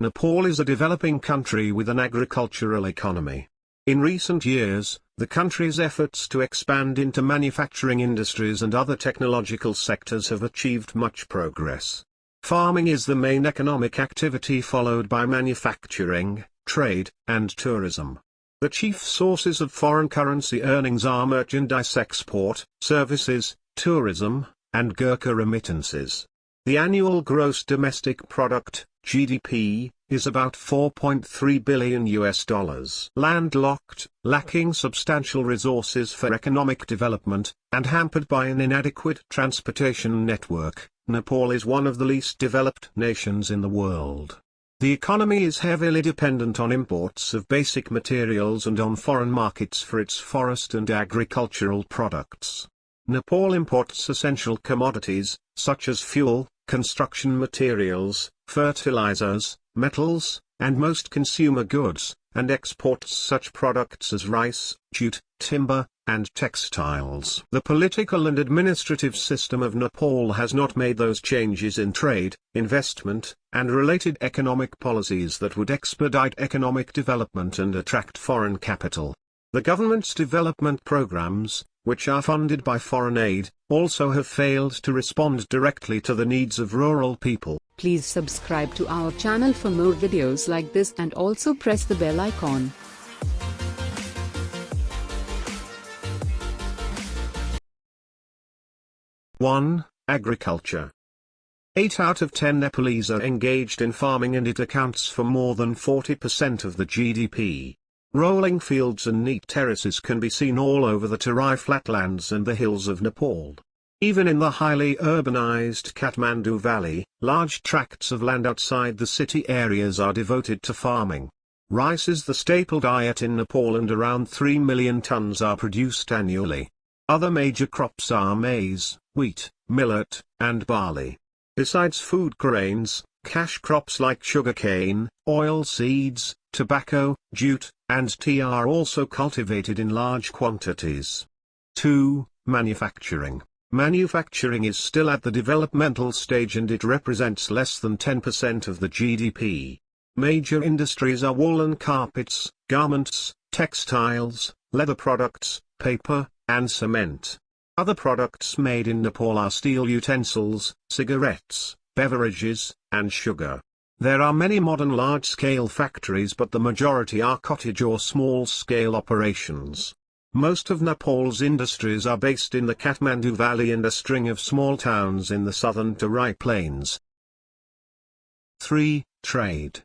Nepal is a developing country with an agricultural economy. In recent years, the country's efforts to expand into manufacturing industries and other technological sectors have achieved much progress. Farming is the main economic activity, followed by manufacturing, trade, and tourism. The chief sources of foreign currency earnings are merchandise export, services, tourism, and Gurkha remittances. The annual gross domestic product, GDP, is about $4.3 billion. Landlocked, lacking substantial resources for economic development, and hampered by an inadequate transportation network, Nepal is one of the least developed nations in the world. The economy is heavily dependent on imports of basic materials and on foreign markets for its forest and agricultural products. Nepal imports essential commodities, such as fuel, construction materials, fertilizers, metals, and most consumer goods, and exports such products as rice, jute, timber, and textiles. The political and administrative system of Nepal has not made those changes in trade, investment, and related economic policies that would expedite economic development and attract foreign capital. The government's development programs, which are funded by foreign aid, also have failed to respond directly to the needs of rural people. Please subscribe to our channel for more videos like this and also press the bell icon. One. Agriculture. 8 out of 10 Nepalese are engaged in farming, and it accounts for more than 40% of the GDP. Rolling fields and neat terraces can be seen all over the Terai flatlands and the hills of Nepal. Even in the highly urbanized Kathmandu Valley, large tracts of land outside the city areas are devoted to farming. Rice is the staple diet in Nepal, and around 3 million tons are produced annually. Other major crops are maize, wheat, millet, and barley. Besides food grains, cash crops like sugarcane, oil seeds, tobacco, jute, and tea are also cultivated in large quantities. 2. Manufacturing. Manufacturing is still at the developmental stage, and it represents less than 10% of the GDP. Major industries are woolen carpets, garments, textiles, leather products, paper, and cement. Other products made in Nepal are steel utensils, cigarettes, beverages, and sugar. There are many modern large-scale factories, but the majority are cottage or small-scale operations. Most of Nepal's industries are based in the Kathmandu Valley and a string of small towns in the southern Terai Plains. 3. Trade.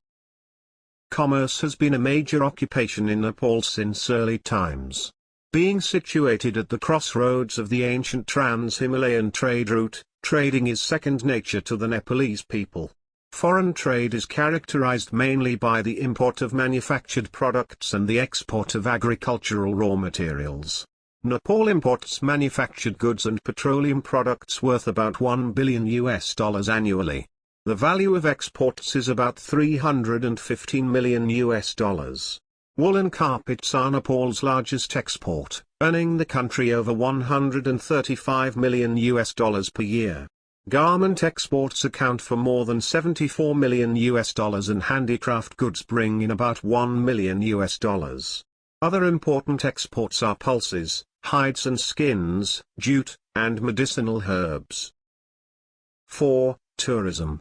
Commerce has been a major occupation in Nepal since early times. Being situated at the crossroads of the ancient Trans-Himalayan trade route, trading is second nature to the Nepalese people. Foreign trade is characterized mainly by the import of manufactured products and the export of agricultural raw materials. Nepal imports manufactured goods and petroleum products worth about $1 billion annually. The value of exports is about $315 million. Woolen carpets are Nepal's largest export, earning the country over $135 million per year. Garment exports account for more than $74 million, and handicraft goods bring in about $1 million. Other important exports are pulses, hides and skins, jute, and medicinal herbs. 4. Tourism.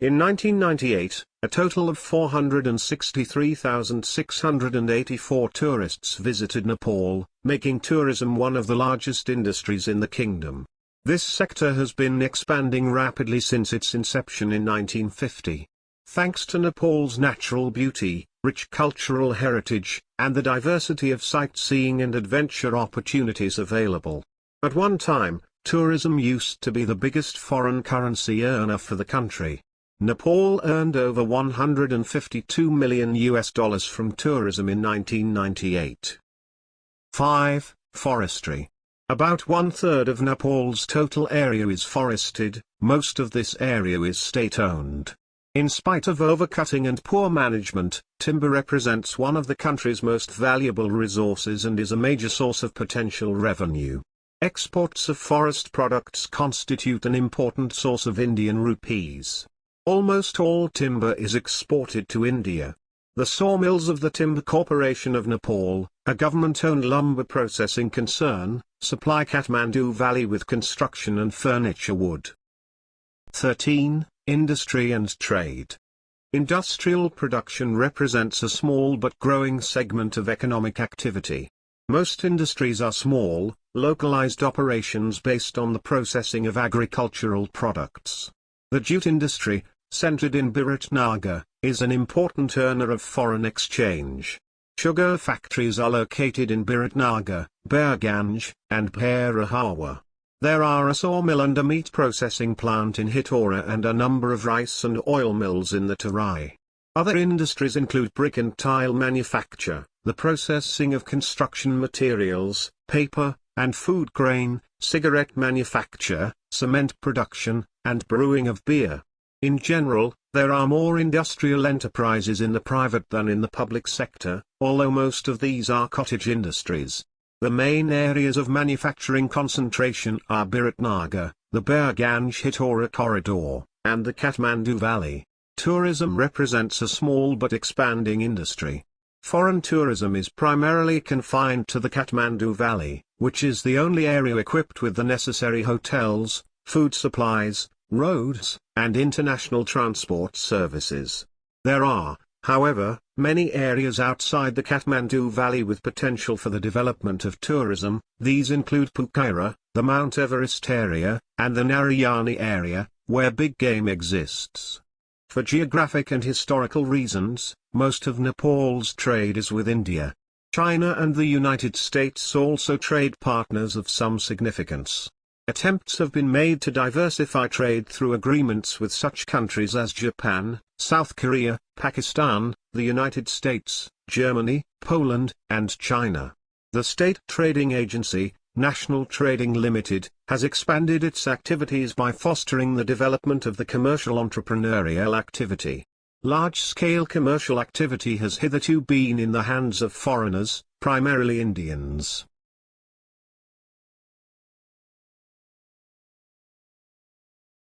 In 1998, a total of 463,684 tourists visited Nepal, making tourism one of the largest industries in the kingdom. This sector has been expanding rapidly since its inception in 1950. Thanks to Nepal's natural beauty, rich cultural heritage, and the diversity of sightseeing and adventure opportunities available. At one time, tourism used to be the biggest foreign currency earner for the country. Nepal earned over $152 million from tourism in 1998. 5. Forestry. About 1/3 of Nepal's total area is forested, most of this area is state-owned. In spite of overcutting and poor management, timber represents one of the country's most valuable resources and is a major source of potential revenue. Exports of forest products constitute an important source of Indian rupees. Almost all timber is exported to India. The sawmills of the Timber Corporation of Nepal, a government-owned lumber processing concern, supply Kathmandu Valley with construction and furniture wood. 13. Industry and trade. Industrial production represents a small but growing segment of economic activity. Most industries are small, localized operations based on the processing of agricultural products. The jute industry, centered in Biratnagar, is an important earner of foreign exchange. Sugar factories are located in Biratnagar, Bairganj, and Bhairahawa. There are a sawmill and a meat processing plant in Hitora and a number of rice and oil mills in the Tarai. Other industries include brick and tile manufacture, the processing of construction materials, paper, and food grain, cigarette manufacture, cement production, and brewing of beer. In general, there are more industrial enterprises in the private than in the public sector, although most of these are cottage industries. The main areas of manufacturing concentration are Biratnagar, the Bairganj-Hitora corridor, and the Kathmandu Valley. Tourism represents a small but expanding industry. Foreign tourism is primarily confined to the Kathmandu Valley, which is the only area equipped with the necessary hotels, food supplies, roads, and international transport services. There are, however, many areas outside the Kathmandu Valley with potential for the development of tourism. These include Pokhara, the Mount Everest area, and the Narayani area, where big game exists. For geographic and historical reasons, most of Nepal's trade is with India. China and the United States also trade partners of some significance. Attempts have been made to diversify trade through agreements with such countries as Japan, South Korea, Pakistan, the United States, Germany, Poland, and China. The state trading agency, National Trading Limited, has expanded its activities by fostering the development of the commercial entrepreneurial activity. Large-scale commercial activity has hitherto been in the hands of foreigners, primarily Indians.